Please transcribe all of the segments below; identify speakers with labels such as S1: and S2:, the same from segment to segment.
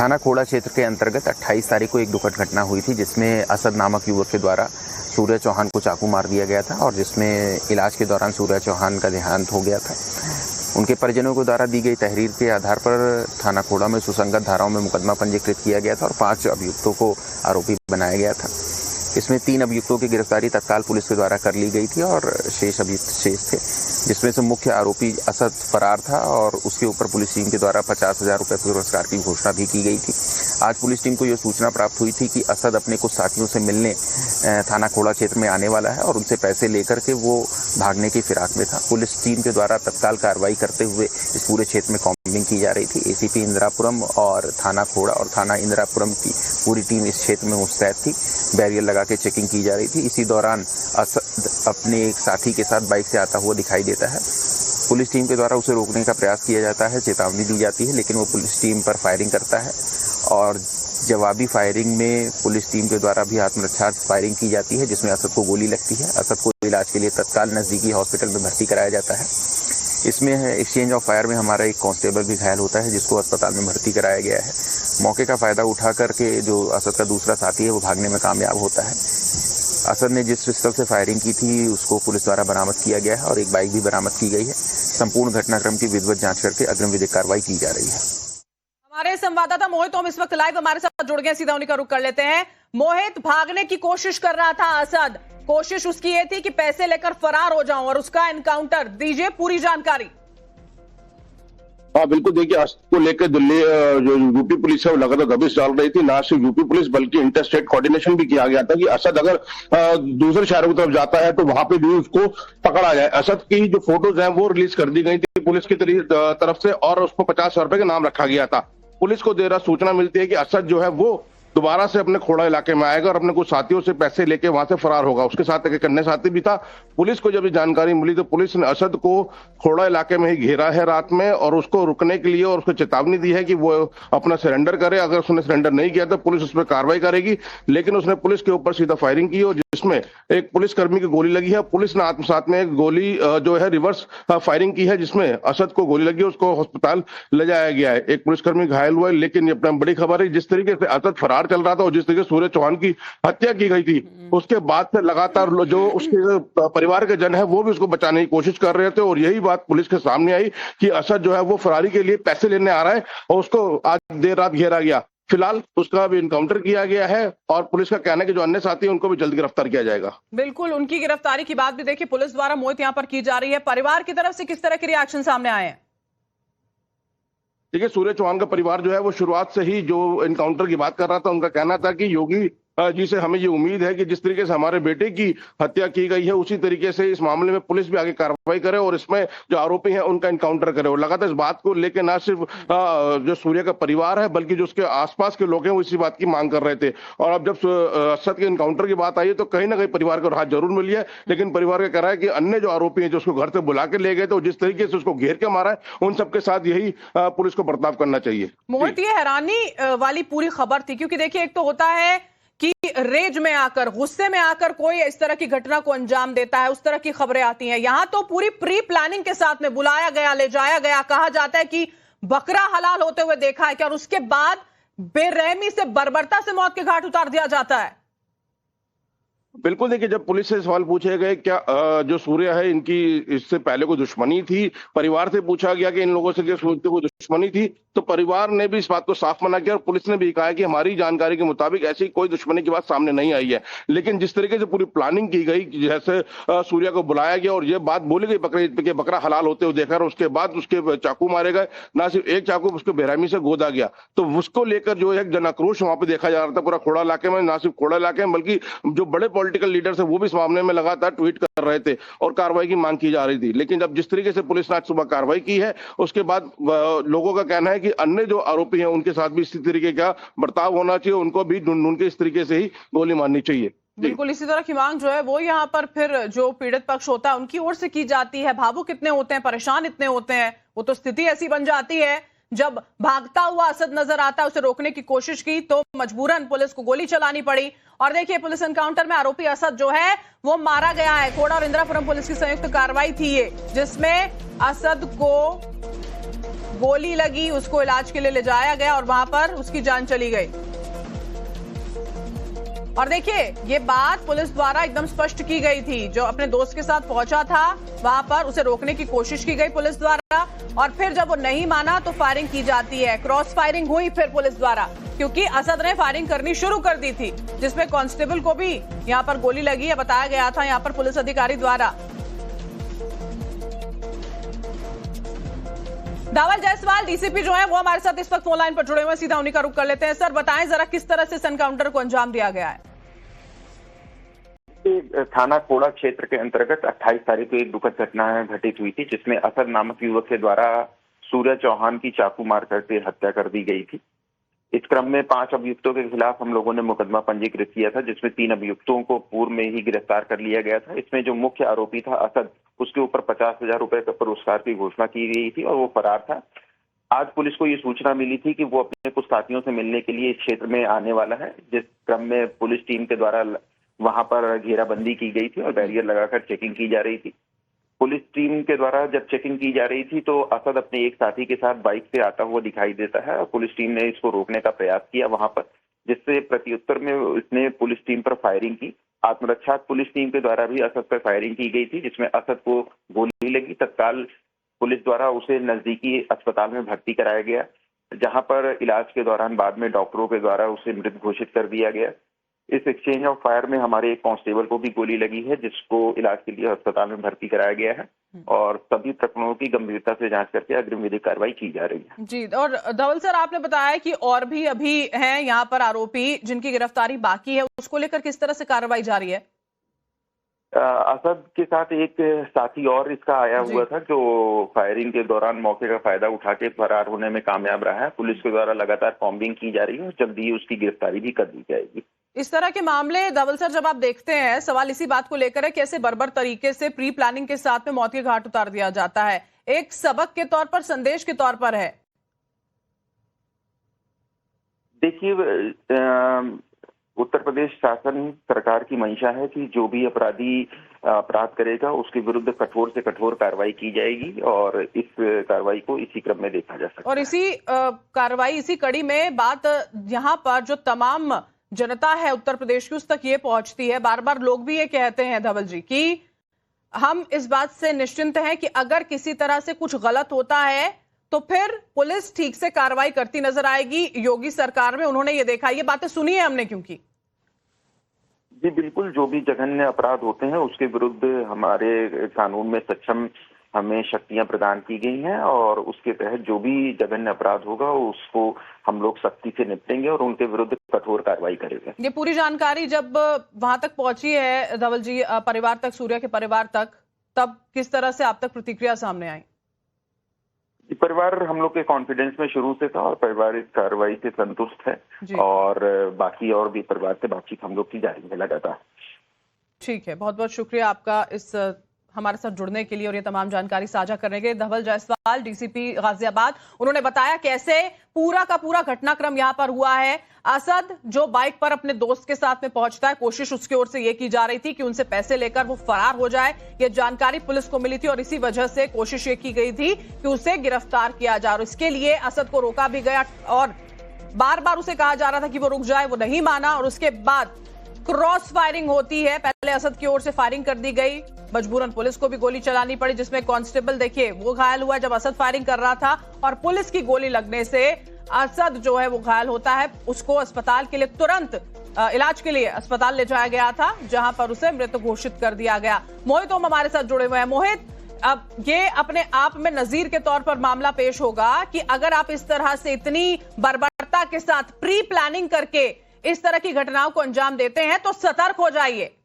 S1: थाना खोड़ा क्षेत्र के अंतर्गत 28 तारीख को एक दुखद घटना हुई थी, जिसमें असद नामक युवक के द्वारा सूर्य चौहान को चाकू मार दिया गया था और जिसमें इलाज के दौरान सूर्य चौहान का देहांत हो गया था। उनके परिजनों के द्वारा दी गई तहरीर के आधार पर थाना खोड़ा में सुसंगत धाराओं में मुकदमा पंजीकृत किया गया था और 5 अभियुक्तों को आरोपी बनाया गया था। इसमें 3 अभियुक्तों की गिरफ्तारी तत्काल पुलिस के द्वारा कर ली गई थी और शेष अभियुक्त शेष थे, जिसमें से मुख्य आरोपी असद फरार था और उसके ऊपर पुलिस टीम के द्वारा 50,000 रुपये पुरस्कार की घोषणा भी की गई थी। आज पुलिस टीम को यह सूचना प्राप्त हुई थी कि असद अपने कुछ साथियों से मिलने थाना खोड़ा क्षेत्र में आने वाला है और उनसे पैसे लेकर के वो भागने की फिराक में था। पुलिस टीम के द्वारा तत्काल कार्रवाई करते हुए इस पूरे क्षेत्र में कॉम्बिंग की जा रही थी। एसीपी इंदिरापुरम और थाना खोड़ा और थाना इंदिरापुरम की पूरी टीम इस क्षेत्र में मुस्तैद थी। बैरियर लगा के चेकिंग की जा रही थी। इसी दौरान असद अपने एक साथी के साथ बाइक से आता हुआ दिखाई देता है। पुलिस टीम के द्वारा उसे रोकने का प्रयास किया जाता है, चेतावनी दी जाती है, लेकिन वो पुलिस टीम पर फायरिंग करता है और जवाबी फायरिंग में पुलिस टीम के द्वारा भी आत्मरक्षा फायरिंग की जाती है, जिसमें असद को गोली लगती है। असद को इलाज के लिए तत्काल नजदीकी हॉस्पिटल में भर्ती कराया जाता है। इसमें एक्सचेंज ऑफ फायर में हमारा एक कांस्टेबल भी घायल होता है, जिसको अस्पताल में भर्ती कराया गया है। मौके का फायदा उठा करके जो असद का दूसरा साथी है वो भागने में कामयाब होता है। असद ने जिस पिस्टल से फायरिंग की थी उसको पुलिस द्वारा बरामद किया गया है और एक बाइक भी बरामद की गई है। संपूर्ण घटनाक्रम की विधिवत जांच करके अग्रिम विधिक कार्रवाई की जा रही है।
S2: हमारे संवाददाता मोहित हम इस वक्त लाइव हमारे साथ जुड़ गए, सीधा उन्हीं का रुख कर लेते हैं। मोहित, भागने की कोशिश कर रहा था असद, कोशिश उसकी ये थी कि पैसे लेकर फरार हो जाऊं और उसका एनकाउंटर, दीजिए पूरी जानकारी।
S3: हाँ बिल्कुल, देखिए असद को लेकर दिल्ली जो यूपी पुलिस है वो लगातार दबिश डाल रही थी। ना सिर्फ यूपी पुलिस बल्कि इंटर स्टेट कोऑर्डिनेशन भी किया गया था कि असद अगर दूसरे शहरों की तरफ जाता है तो वहां पे भी उसको पकड़ा जाए। असद की जो फोटोज हैं वो रिलीज कर दी गई थी पुलिस की तरफ से और उसको 50,000 रुपए का नाम रखा गया था। पुलिस को देर रात सूचना मिलती है कि असद जो है वो दोबारा से अपने खोड़ा इलाके में आएगा और अपने कुछ साथियों से पैसे लेके वहां से फरार होगा। उसके साथ एक अन्य साथी भी था। पुलिस को जब ये जानकारी मिली तो पुलिस ने असद को खोड़ा इलाके में ही घेरा है रात में और उसको रुकने के लिए और उसको चेतावनी दी है कि वो अपना सरेंडर करे। अगर उसने सरेंडर नहीं किया तो पुलिस उस पर कार्रवाई करेगी, लेकिन उसने पुलिस के ऊपर सीधा फायरिंग की और जिसमें एक पुलिसकर्मी की गोली लगी है। पुलिस ने आत्मसात में एक गोली जो है रिवर्स फायरिंग की है, जिसमें असद को गोली लगी, उसको अस्पताल ले जाया गया है। एक पुलिसकर्मी घायल हुआ है, लेकिन ये अपना बड़ी खबर है जिस तरीके से असद फरार चल रहा था और जिस तरीके से सूर्य चौहान की हत्या की गई थी उसके बाद से लगातार जो उसके परिवार के जन है वो भी उसको बचाने की कोशिश कर रहे थे और यही बात पुलिस के सामने आई कि असद जो है वो फरारी के लिए पैसे लेने आ रहा है और उसको आज देर रात घेरा गया। फिलहाल उसका भी इनकाउंटर किया गया है और पुलिस का कहना है कि जो अन्य साथी हैं उनको भी जल्द गिरफ्तार किया जाएगा।
S2: बिल्कुल, उनकी गिरफ्तारी की बात भी देखिए पुलिस द्वारा मोहित यहाँ पर की जा रही है। परिवार की तरफ से किस तरह के रिएक्शन सामने आए हैं?
S3: देखिए, सूर्य चौहान का परिवार जो है वो शुरुआत से ही जो इनकाउंटर की बात कर रहा था, उनका कहना था कि योगी जी से हमें ये उम्मीद है कि जिस तरीके से हमारे बेटे की हत्या की गई है उसी तरीके से इस मामले में पुलिस भी आगे कार्रवाई करे और इसमें जो आरोपी हैं उनका इनकाउंटर करे। और लगातार इस बात को लेकर ना सिर्फ जो सूर्य का परिवार है बल्कि जो उसके आसपास के लोग हैं वो इसी बात की मांग कर रहे थे। और अब जब असद के इनकाउंटर की बात आई है तो कहीं ना कहीं परिवार को राहत जरूर मिली है, लेकिन परिवार का कह रहा है कि अन्य जो आरोपी हैं जो उसको घर से बुला के ले गए थे और जिस तरीके से उसको घेर के मारा है उन सबके साथ यही पुलिस को बर्ताव करना चाहिए।
S2: मोहित, ये हैरानी वाली पूरी खबर थी क्योंकि देखिए एक तो होता है कि रेज में आकर, गुस्से में आकर कोई इस तरह की घटना को अंजाम देता है, उस तरह की खबरें आती हैं। यहां तो पूरी प्री प्लानिंग के साथ में बुलाया गया, ले जाया गया, कहा जाता है कि बकरा हलाल होते हुए देखा है क्या, और उसके बाद बेरहमी से बर्बरता से मौत के घाट उतार दिया जाता है।
S3: बिल्कुल, देखिए जब पुलिस से सवाल पूछे गए क्या जो सूर्य है इनकी इससे पहले कोई दुश्मनी थी, परिवार से पूछा गया कि इन लोगों से कोई दुश्मनी थी, तो परिवार ने भी इस बात को साफ मना किया और पुलिस ने भी कहा कि हमारी जानकारी के मुताबिक ऐसी कोई दुश्मनी की बात सामने नहीं आई है। लेकिन जिस तरीके से पूरी प्लानिंग की गई, जैसे सूर्य को बुलाया गया और ये बात बोली गई बकरा ईद पे कि बकरा हलाल होते हुए देखा और उसके बाद उसके चाकू मारे गए, ना सिर्फ एक चाकू उसको बेरहमी से गोदा गया, तो उसको लेकर जो एक जन आक्रोश वहां पर देखा जा रहा था पूरा खोड़ा इलाके में, ना सिर्फ खोड़ा इलाके में बल्कि जो बड़े पॉलिटिकल लीडर्स है वो भी इस मामले में लगातार ट्वीट कर रहे थे और कार्रवाई की मांग की जा रही थी। लेकिन जब जिस तरीके से पुलिस ने आज सुबह कार्रवाई की है उसके बाद लोगों का कहना है कि अन्य जो आरोपी हैं उनके साथ भी इसी तरीके का बर्ताव होना चाहिए, उनको भी ढूंढ के इस तरीके से ही गोली मारनी चाहिए।
S2: बिल्कुल इसी तरह की मांग जो है वो यहाँ पर फिर जो पीड़ित पक्ष होता है उनकी ओर से की जाती है। भावुक इतने होते हैं, परेशान इतने होते हैं, वो तो स्थिति ऐसी बन जाती है जब भागता हुआ असद नजर आता है, उसे रोकने की कोशिश की तो मजबूरन पुलिस को गोली चलानी पड़ी। और देखिए पुलिस एनकाउंटर में आरोपी असद जो है वो मारा गया है। खोड़ा और इंदिरापुरम पुलिस की संयुक्त कार्रवाई थी ये, जिसमें असद को गोली लगी, उसको इलाज के लिए ले जाया गया और वहां पर उसकी जान चली गई। और देखिए, ये बात पुलिस द्वारा एकदम स्पष्ट की गई थी। जो अपने दोस्त के साथ पहुंचा था वहां पर उसे रोकने की कोशिश की गई पुलिस द्वारा, और फिर जब वो नहीं माना तो फायरिंग की जाती है। क्रॉस फायरिंग हुई फिर पुलिस द्वारा, क्योंकि असद ने फायरिंग करनी शुरू कर दी थी, जिसमें कांस्टेबल को भी यहां पर गोली लगी है, बताया गया था यहां पर पुलिस अधिकारी द्वारा। धवल जायसवाल डीसीपी जो है वो हमारे साथ इस वक्त फोन लाइन पर जुड़े हुए हैं, सीधा उन्हीं का रुख कर लेते हैं। सर, बताएं जरा किस तरह से इस एनकाउंटर को अंजाम दिया गया है।
S1: थाना कोड़ा क्षेत्र के अंतर्गत 28 तारीख को एक दुखद घटना घटित हुई थी, जिसमें असद नामक युवक के द्वारा सूर्य चौहान की चाकू मार करके हत्या कर दी गई थी। इस क्रम में 5 अभियुक्तों के खिलाफ हम लोगों ने मुकदमा पंजीकृत किया था, जिसमें 3 अभियुक्तों को पूर्व में ही गिरफ्तार कर लिया गया था। इसमें जो मुख्य आरोपी था असद, उसके ऊपर 50,000 रुपए का पुरस्कार की घोषणा की गई थी और वो फरार था। आज पुलिस को ये सूचना मिली थी कि वो अपने कुछ साथियों से मिलने के लिए इस क्षेत्र में आने वाला है, जिस क्रम में पुलिस टीम के द्वारा वहां पर घेराबंदी की गई थी और बैरियर लगाकर चेकिंग की जा रही थी। पुलिस टीम के द्वारा जब चेकिंग की जा रही थी तो असद अपने एक साथी के साथ बाइक से आता हुआ दिखाई देता है और पुलिस टीम ने इसको रोकने का प्रयास किया वहां पर, जिससे प्रत्युत्तर में उसने पुलिस टीम पर फायरिंग की। आत्मरक्षा पुलिस टीम के द्वारा भी असद पर फायरिंग की गई थी, जिसमें असद को गोली लगी। तत्काल पुलिस द्वारा उसे नजदीकी अस्पताल में भर्ती कराया गया, जहां पर इलाज के दौरान बाद में डॉक्टरों के द्वारा उसे मृत घोषित कर दिया गया। इस एक्सचेंज ऑफ फायर में हमारे एक कांस्टेबल को भी गोली लगी है, जिसको इलाज के लिए अस्पताल में भर्ती कराया गया है और सभी प्रकरणों की गंभीरता से जांच करके अग्रिम विधिक कार्रवाई की जा रही है।
S2: जी, और धवल सर, आपने बताया कि और भी अभी हैं यहाँ पर आरोपी जिनकी गिरफ्तारी बाकी है, उसको लेकर किस तरह से कार्रवाई जारी है?
S1: असद के साथ एक साथी और इसका आया हुआ था, जो फायरिंग के दौरान मौके का फायदा उठा के फरार होने में कामयाब रहा है। पुलिस के द्वारा लगातार कॉम्बिंग की जा रही है और जल्दी ही उसकी गिरफ्तारी भी कर दी जाएगी।
S2: इस तरह के मामले धवल सर जब आप देखते हैं, सवाल इसी बात को लेकर है, कैसे बर्बर तरीके से प्री प्लानिंग के साथ में मौत के घाट उतार दिया जाता है। एक सबक के तौर पर, संदेश के तौर पर है।
S1: देखिए, उत्तर प्रदेश शासन सरकार की मंशा है कि जो भी अपराधी अपराध करेगा उसके विरुद्ध कठोर से कठोर कार्रवाई की जाएगी और इस कार्रवाई को इसी क्रम में देखा जा सकता है।
S2: और इसी कार्रवाई, इसी कड़ी में बात यहाँ पर जो तमाम जनता है उत्तर प्रदेश की, उस तक ये पहुंचती है। बार बार लोग भी ये कहते हैं धवल जी कि हम इस बात से निश्चिंत हैं कि अगर किसी तरह से कुछ गलत होता है तो फिर पुलिस ठीक से कार्रवाई करती नजर आएगी। योगी सरकार में उन्होंने ये देखा, ये बातें सुनी है हमने। क्योंकि
S1: जी बिल्कुल, जो भी जघन्य अपराध होते हैं उसके विरुद्ध हमारे कानून में सक्षम हमें शक्तियां प्रदान की गई हैं और उसके तहत जो भी जघन्य अपराध होगा उसको हम लोग सख्ती से निपटेंगे और उनके विरुद्ध कठोर कार्रवाई करेंगे।
S2: ये पूरी जानकारी जब वहां तक पहुंची है धवल जी, परिवार तक, सूर्य के परिवार तक, तब किस तरह से आप तक प्रतिक्रिया सामने आई?
S1: परिवार हम लोग के कॉन्फिडेंस में शुरू से था और परिवार इस कार्रवाई से संतुष्ट है और बाकी और भी परिवार से बातचीत हम लोग की जारी है लगातार।
S2: ठीक है, बहुत बहुत शुक्रिया आपका इस हमारे साथ जुड़ने के लिए और ये तमाम जानकारी साझा करने के। धवल जायसवाल, डीसीपी गाजियाबाद, उन्होंने बताया कैसे पूरा का पूरा घटनाक्रम यहां पर हुआ है। असद जो बाइक पर अपने दोस्त के साथ में पहुंचता है, कोशिश उसकी ओर से ये की जा रही थी कि उनसे पैसे लेकर वो फरार हो जाए। ये जानकारी पुलिस को मिली थी और इसी वजह से कोशिश ये की गई थी कि उसे गिरफ्तार किया जाए और इसके लिए असद को रोका भी गया और बार बार उसे कहा जा रहा था कि वो रुक जाए, वो नहीं माना और उसके बाद क्रॉस फायरिंग होती है। पहले असद की ओर से फायरिंग कर दी गई, मजबूरन पुलिस को भी गोली चलानी पड़ी, जिसमें कांस्टेबल देखिए वो घायल हुआ जब असद फायरिंग कर रहा था और पुलिस की गोली लगने से असद जो है वो घायल होता है। उसको अस्पताल के लिए तुरंत इलाज के लिए अस्पताल ले जाया गया था, जहां पर उसे मृत घोषित कर दिया गया। मोहित ओम हमारे साथ जुड़े हुए हैं। मोहित, अब ये अपने आप में नजीर के तौर पर मामला पेश होगा कि अगर आप इस तरह से इतनी बर्बरता के साथ प्री प्लानिंग करके इस तरह की घटनाओं को अंजाम देते हैं तो सतर्क हो जाइए।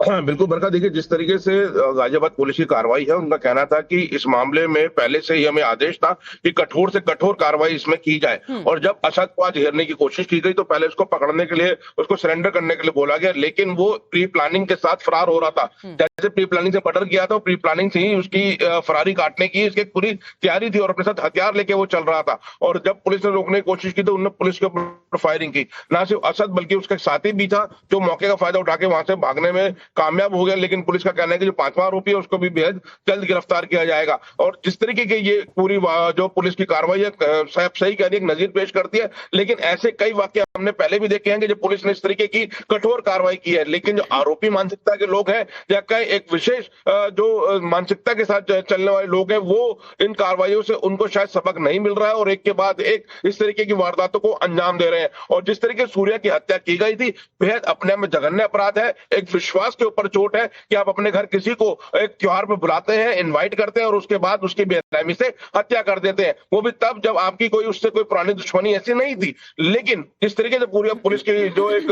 S3: बिल्कुल बरखा, देखिए जिस तरीके से गाजियाबाद पुलिस की कार्रवाई है, उनका कहना था कि इस मामले में पहले से ही हमें आदेश था कि कठोर से कठोर कार्रवाई इसमें की जाए और जब असद को आज घेरने की कोशिश की गई तो पहले उसको पकड़ने के लिए, उसको सरेंडर करने के लिए बोला गया, लेकिन वो प्री प्लानिंग के साथ फरार हो रहा था। जैसे प्री प्लानिंग से मर्डर किया था, प्री प्लानिंग से ही उसकी फरारी काटने की इसकी पूरी तैयारी थी और अपने साथ हथियार लेके वो चल रहा था। और जब पुलिस ने रोकने की कोशिश की तो उन्होंने पुलिस के ऊपर फायरिंग की। ना सिर्फ असद बल्कि उसका साथी भी था जो मौके का फायदा उठा के वहां से भागने में कामयाब हो गए, लेकिन पुलिस का कहना है कि जो 5वां आरोपी है उसको भी बेहद जल्द गिरफ्तार किया जाएगा। और जिस तरीके की ये पूरी जो पुलिस की कार्रवाई है, साहब सही कह रही है, नजीर पेश करती है, लेकिन ऐसे कई वाकये हमने पहले भी देखे हैं कि जब पुलिस ने इस तरीके की कठोर कार्रवाई की है, लेकिन जो आरोपी मानसिकता के लोग हैं या कई एक विशेष जो मानसिकता के साथ चलने वाले लोग हैं, वो इन कार्रवाइयों से उनको शायद सबक नहीं मिल रहा है और एक के बाद एक इस तरीके की वारदातों को अंजाम दे रहे हैं। और जिस तरीके से सूर्या की हत्या की गई थी, बेहद अपने में जघन्य अपराध है, एक विश्वास के ऊपर चोट है कि आप अपने घर किसी को एक त्योहार पर बुलाते हैं, इनवाइट करते हैं और उसके बाद उसकी बेरहमी से हत्या कर देते हैं, वो भी तब जब आपकी कोई उससे कोई पुरानी दुश्मनी ऐसी नहीं थी। लेकिन जिस तरीके से पूरी पुलिस की जो एक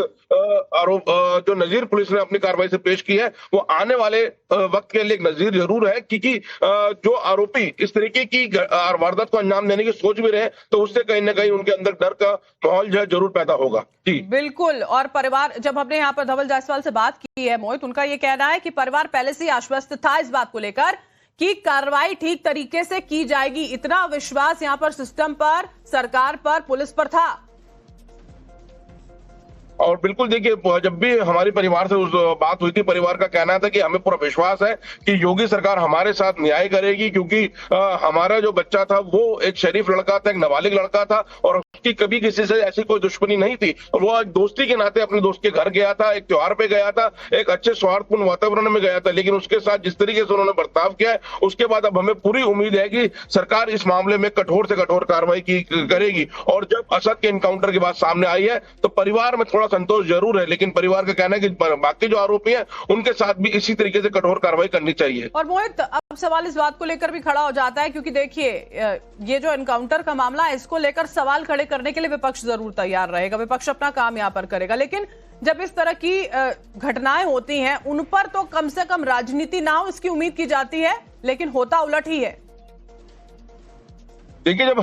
S3: आरोप जो नजीर पुलिस ने अपनी कार्रवाई से पेश की है, वो आने वाले वक्त के लिए एक नजीर जरूर है, क्योंकि जो आरोपी इस तरीके की वारदात को अंजाम देने की सोच भी रहे तो उससे कहीं ना कहीं उनके अंदर डर का माहौल जो है जरूर पैदा होगा। जी
S2: बिल्कुल। और परिवार, जब हमने यहाँ पर धवल जायसवाल से बात की है मोहित, उनका ये कहना है कि परिवार पहले से ही आश्वस्त था इस बात को लेकर कि कार्रवाई ठीक तरीके से की जाएगी। इतना विश्वास यहाँ पर सिस्टम पर, सरकार पर, पुलिस पर था।
S3: और बिल्कुल देखिए, जब भी हमारी परिवार से उस बात हुई थी, परिवार का कहना था कि हमें पूरा विश्वास है कि योगी सरकार हमारे साथ न्याय करेगी, क्योंकि हमारा जो बच्चा था वो एक शरीफ लड़का था, एक नाबालिग लड़का था और उसकी कभी किसी से ऐसी कोई दुश्मनी नहीं थी। और वो एक दोस्ती के नाते अपने दोस्त के घर गया था, एक त्योहार पे गया था, एक अच्छे सौहार्दपूर्ण वातावरण में गया था, लेकिन उसके साथ जिस तरीके से उन्होंने बर्ताव किया है, उसके बाद अब हमें पूरी उम्मीद है कि सरकार इस मामले में कठोर से कठोर कार्रवाई करेगी। और जब असद के एनकाउंटर की बात सामने आई है तो परिवार में थोड़ा संतोष जरूर है, लेकिन परिवार का कहना है कि बाकी जो आरोपी हैं उनके साथ भी इसी तरीके से कठोर कार्रवाई करनी चाहिए।
S2: और मोहित, अब सवाल इस बात को लेकर भी खड़ा हो जाता है, क्योंकि देखिए ये जो एनकाउंटर का मामला है, इसको लेकर सवाल खड़े करने के लिए विपक्ष जरूर तैयार रहेगा, विपक्ष अपना काम यहाँ पर करेगा, लेकिन जब इस तरह की घटनाएं होती हैं उन पर तो कम से कम राजनीति ना हो इसकी उम्मीद की जाती है, लेकिन होता उलट ही है।
S3: देखिए, जब